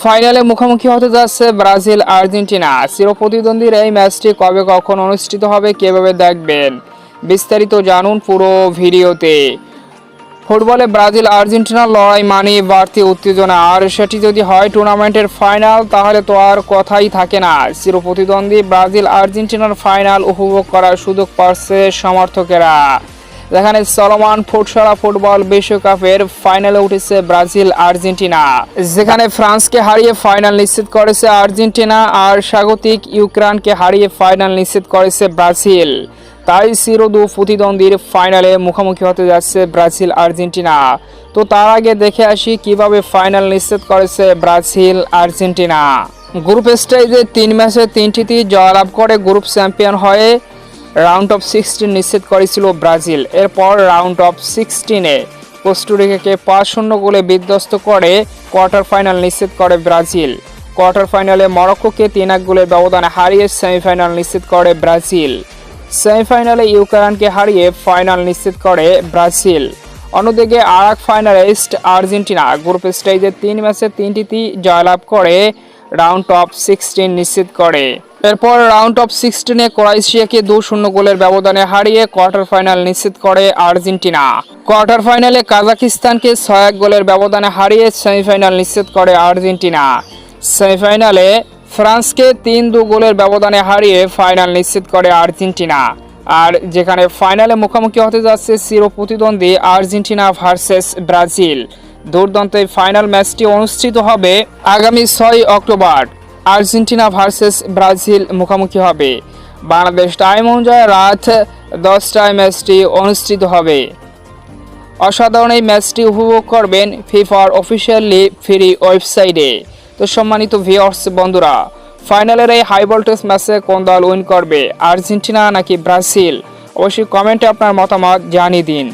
ফাইনালে মুখোমুখি হতে যাচ্ছে ব্রাজিল আর্জেন্টিনা। চিরপ্রতিদ্বন্দ্বীর এই ম্যাচটি কবে কখন অনুষ্ঠিত হবে, কিভাবে দেখবেন, বিস্তারিত জানুন পুরো ভিডিওতে। ফুটবলে ব্রাজিল আর্জেন্টিনার লড়াই মানে বাড়তি উত্তেজনা, আর সেটি যদি হয় টুর্নামেন্টের ফাইনাল তাহলে তো আর কথাই থাকে না। চিরপ্রতিদ্বন্দ্বী ব্রাজিল আর্জেন্টিনার ফাইনাল উপভোগ করার সুযোগ পাচ্ছে সমর্থকেরা। যেখানে চলমান ফুটসারা ফুটবল বিশ্বকাপের ফাইনালে উঠেছে ব্রাজিল আর্জেন্টিনা, যেখানে ফ্রান্সকে হারিয়ে ফাইনাল নিশ্চিত করেছে আর্জেন্টিনা, আর স্বাগতিক ইউক্রেনকে হারিয়ে ফাইনাল নিশ্চিত করেছে ব্রাজিল। তাই চিরদু প্রতিদ্বন্দ্বীর ফাইনালে মুখোমুখি হতে যাচ্ছে ব্রাজিল আর্জেন্টিনা। তো তার আগে দেখে আসি কিভাবে ফাইনাল নিশ্চিত করেছে ব্রাজিল আর্জেন্টিনা। গ্রুপ স্টেজে 3 ম্যাচে 3টিতেই জয়লাভ করে গ্রুপ চ্যাম্পিয়ন হয়ে রাউন্ড অফ 16 নিশ্চিত করেছিল ব্রাজিল। এরপর রাউন্ড অফ 16-এ কোস্টারিকাকে 5-0 গোলে বিধ্বস্ত করে কোয়ার্টার ফাইনাল নিশ্চিত করে ব্রাজিল। কোয়ার্টার ফাইনালে মরক্কোকে 3-1 গোলের ব্যবধানে হারিয়ে সেমিফাইনাল নিশ্চিত করে ব্রাজিল। সেমিফাইনালে ইউক্রেনকে হারিয়ে ফাইনাল নিশ্চিত করে ব্রাজিল। অন্যদিকে আরেক ফাইনালিস্ট আর্জেন্টিনা গ্রুপ স্টেজে 3 ম্যাচে 3টিতেই জয়লাভ করে রাউন্ড অফ 16 নিশ্চিত করে। এরপর রাউন্ড অফ 16-এ ক্রোয়েশিয়াকে 2-0 গোলের ব্যবধানে হারিয়ে কোয়ার্টার ফাইনাল নিশ্চিত করে আর্জেন্টিনা। কোয়ার্টার ফাইনালে কাজাকিস্তানকে 6-1 গোলের ব্যবধানে হারিয়ে সেমিফাইনাল নিশ্চিত করে আর্জেন্টিনা। সেমিফাইনালে ফ্রান্সকে 3-2 গোলের ব্যবধানে হারিয়ে ফাইনাল নিশ্চিত করে আর্জেন্টিনা। আর যেখানে ফাইনালে মুখোমুখি হতে যাচ্ছে চিরপ্রতিদ্বন্দ্বী আর্জেন্টিনা ভার্সেস ব্রাজিল। দুর্দান্ত এই ফাইনাল ম্যাচটি অনুষ্ঠিত হবে আগামী 6 অক্টোবর। আর্জেন্টিনা ভার্সেস ব্রাজিল মুখোমুখি হবে। বাংলাদেশ টাইম অনুযায়ী রাত 10টায় ম্যাচটি অনুষ্ঠিত হবে। অসাধারণ এই ম্যাচটি উপভোগ করবেন ফিফার অফিসিয়ালি ফ্রি ওয়েবসাইটে। তো সম্মানিত ভিউয়ার্স বন্ধুরা, ফাইনালের এই হাই ভোল্টেজ ম্যাচে কোন দল উইন করবে, আর্জেন্টিনা নাকি ব্রাজিল? অবশ্যই কমেন্টে আপনার মতামত জানিয়ে দিন।